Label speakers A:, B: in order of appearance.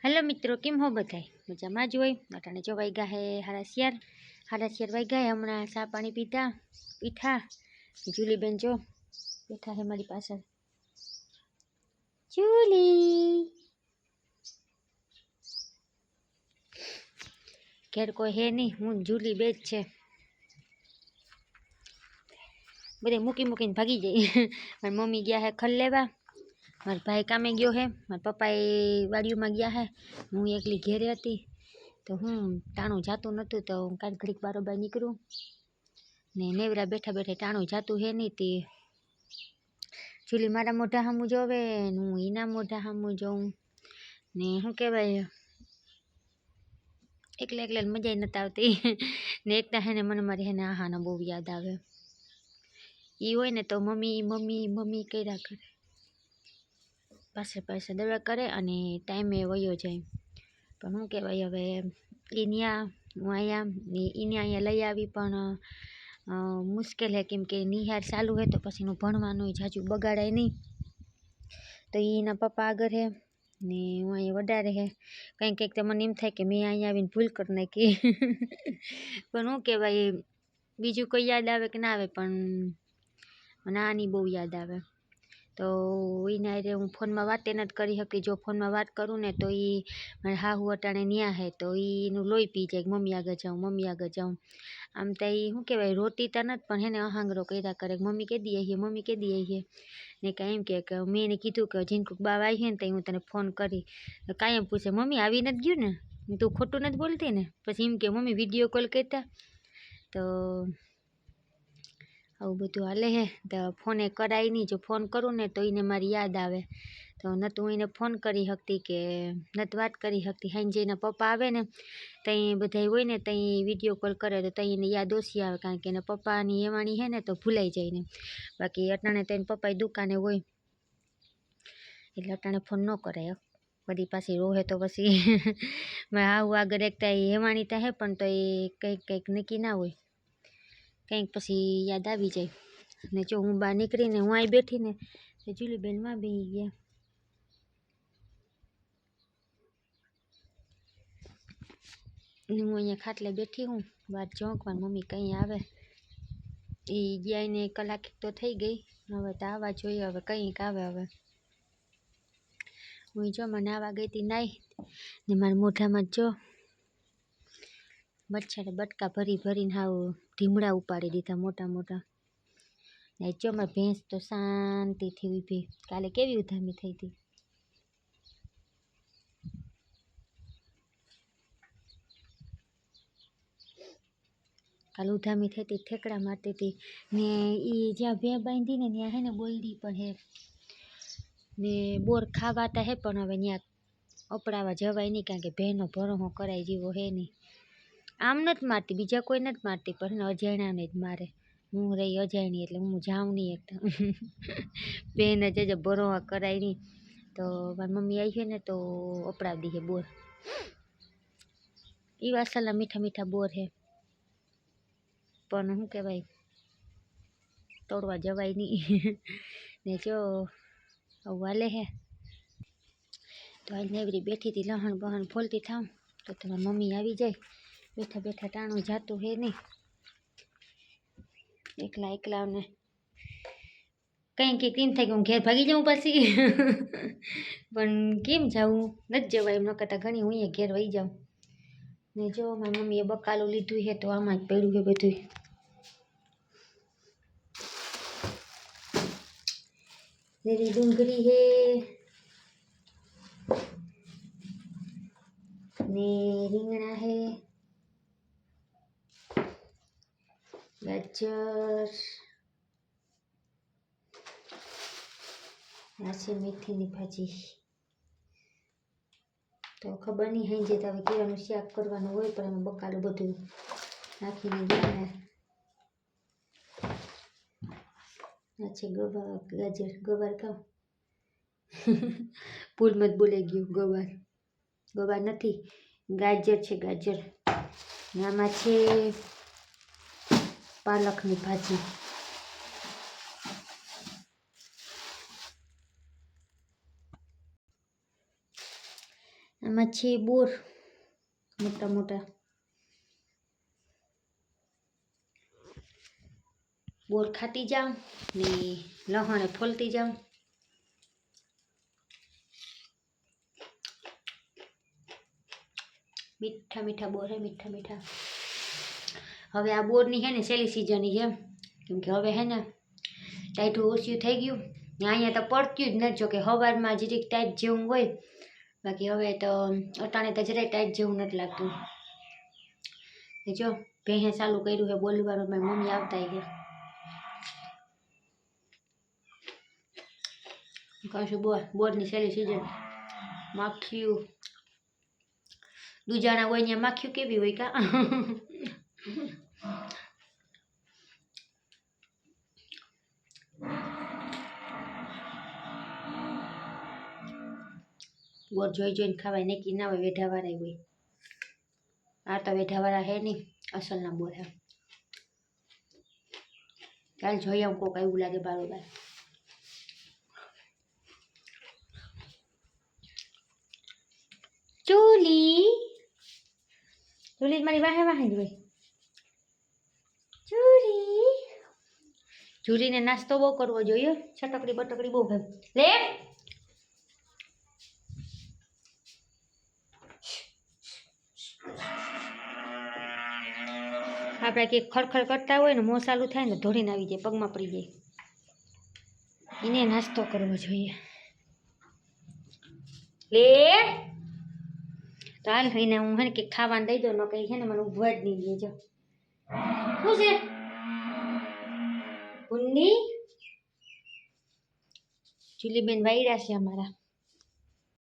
A: Hello मित्रों, केम हो बधाई मजामां ज होय। अटाणे जो वाग्या है हाड़ा सियार वाग्या है। हमणां चा पाणी पीता पीठा। जूलीबेन जो बैठा है मारी पाछळ। जूली घेर कोई है नहीं, हूँ जूली बेज छे। बधे मूकी मूकीने भागी जाई। मारी मम्मी गया है खल लेवा, मारा भाई कामे गयो है, मारा पप्पा वाड़ियों में गया है। हूँ एकली घेरे हती तो हूँ टाणुं जातुं नतुं तो काल घड़ीक बारोबार निकळुं ने नेवरा बैठा बैठा टाणुं जातुं है नहीं ती जूली मारा मोढा हामू जोवे ने हूँ एना मोढा हामू जोऊं ने शुं कहेवाय एकले एकले मजा नती आवती। ने एकता है ने मने मारी है ने आहाना बहु याद आवे। ई होय ने तो मम्मी मम्मी मम्मी कर्या करे, पाछळ पाछळ दौड़ा करे अने टाइमे वयो जाय। पण शुं कहेवाय हवे ई न्या हूँ आया ईने अहींया लई आवी पण मुश्केल है केम के निहार चालू है तो पछी एनुं भणवानुंय जाजू बगाड़ाय नहीं। तो एना पप्पा आगर है ने हूँ अहीं वडारे है। कंईक कंईक तो मने एम थाय के मैं अहीं आवीने भूल कर नाखी। पण शुं कहेवाय बीजुं कोई याद आवे के ना आवे पण मने आनी बहु याद आवे। तो एना हारे हूँ फोन में वाते नथी करी शकती। जो फोन में वात करूँ ने तो ई मारा हाहू अटाणे न्या है तो एनुं लोही पी जाय मम्मी आगे जाऊँ मम्मी आगे जाऊँ। आम तो ई शुं कहेवाय रोती तो नथी पण हेने अहांगरो कर्या करे मम्मी केदी आई है मम्मी केदी आई है। ने कांई एम कहे के मैं एने कीधुं के झीणकुक बा आई है ने तो हूँ तने फोन करी तो कायम पूछे मम्मी आवी नथी गयुं ने तू खोटुं नथी बोलती ने। पछी एम के मम्मी विडियो कॉल करता तो आવું બધું હાલે હે। तो फोने कराय नहीं, जो फोन करूँ ने तो એને मारी याद आवे तो न तो એને फोन करी शकती के नत वात करी शकती। हांजे एना पप्पा आवे ने तई बधाय होय ने तई विडियो कॉल करे तो तई એને याद ओછી आवे कारण के एना पप्पानी एवाणी है ने तो भूलाई जाय ने। बाकी अटाणे तो एना पप्पा दुकाने होय એટલે अटाणे फोन न कराय। वडी पाછી रोहे तो पछी मारा हाहू आगर एकता हेवाणी तो है पण तो कंईक कंईक नक्की ना होय, कंईक पछी याद आवी जाय। ने जो हूँ बहार निकळीने हूँ અહીં બેઠી ने तो जूलीबेन वां बेही गया। हूँ अहींया खाटले बैठी हूँ बार जोऊं के मारी मम्मी कहीं आवे। ई गया ने कलाक तो थई गई, हवे तो आवा जोईए, हवे कंईक आवे। हवे हूँ जो मैं नावा गई थी नाई ने मारा मोढामां जो मच्छरे बटका भरी भरीने हाव ढीमड़ा उपाड़ी दीधा मोटा मोटा। ने जो मारी भैंस तो शांतिथी ऊभी, काले केवी उधामी थई थी। काल उधामी थई थी ठेकड़ा मारती थी ने ई ज्यां भैं बांधी ने त्यां है ने बोलडी पण है ने बोर खावाता है पण हवे त्यां अपड़ावा जवाय नहीं कारण के भैंनो भरोहो कराय जेवो है नहीं। आम नथी मारती, बीजा कोई नथी मारती पण अजाण्याने ज मारे। हूँ रही अजाणी एटले हूँ जाऊं नहीं एकटा। भैंने जे भरोहा कराय नहीं तो मारी मम्मी आई है ने तो अपड़ावी दी है बोर। ई वासला मीठा मीठा बोर है पण शुं कहेवाय तोड़वा जवाय नहीं। ने जो आવું हाले है तो आज नेवरी बैठी थी लहण बहण फोलती थाऊं तो तुम्हारी मम्मी आवी जाए। बैठा बैठा टाणुं जातुं है नहीं एकला एकला ने कहीं के केम थाय के हूँ घेर भागी जाऊँ पाછી। पण केम जाऊँ नथी जवाय एम न करता घणी हूँ अहींया घेर वही जाऊँ। ने जो मारी मम्मीए बकालुं लीधुं है तो आमां ज पड्युं है बधुंय। લીલી ડુંગળી है ने રીંગણા है, गाजर आ छे मेथीनी भाजी। तो खबर नहीं हांजे तो हवे केवानुं शाक करवानुं होय पण एमां बकालुं बधुं नाखीने गया ने आ छे गाजर गवार खाओ। भूल मत बोले गयो गवार गवार नथी गाजर छे गाजर। आमां छे पालकनी भाजी। આમાં છે બોર મોટા મોટા, બોર ખાતી જાઉં ને લહણે ફોલતી જાઉં. મીઠા મીઠા બોર હે, મીઠા મીઠા. હવે આ બોરની હે ને છેલ્લી સિઝનની છે, કેમ કે હવે હે ને ટાઈટું ઓછું થઈ ગયું ને અહીંયા તો પડતું જ નથી. જો કે સવારમાં જરીક ટાઈટ જેવું હોય, બાકી હવે તો અટાણે તો જરાય ટાઈટ જેવું નથી લાગતું. જો ભેંસે ચાલુ કર્યું છે બોલવાનું, મારી મમ્મી આવતા ગયા. કહું છું બોરની છેલ્લી સિઝન. માખીયું દુજાણા હોય ત્યાં માખીયું કેવી હોય કા. બોર જોઈ જોઈને ખાવાય, નક્કી ના હોય, વેઢાવાળા હોય. આ તો વેઢાવાળા હે નહીં, અસલના બોર હે. કાલ જોઈ આવું કોક એવું લાગે બારોબાર. ચૂલી ચૂલી મારી વાહે વાહે જ હોય. ચૂલી ચૂલીને નાસ્તો બહુ કરવો જોઈએ, છટકડી બટકડી બહુ ભાવે. લે આપણે કંઈક ખડખડ કરતા હોય ને મોં ચાલુ થાય ને ધોડીને આવી જાય, પગમાં પડી જાય. એને નાસ્તો કરવો જોઈએ. લે તો હાલ એને હું હે ને કંઈક ખાવાનું દઈ દઉં, ન કંઈ છે ને મને ઉભવા જ નહીં દેજો. શું છે ઉન્ની? જુલીબેન વાયડા છે અમારા.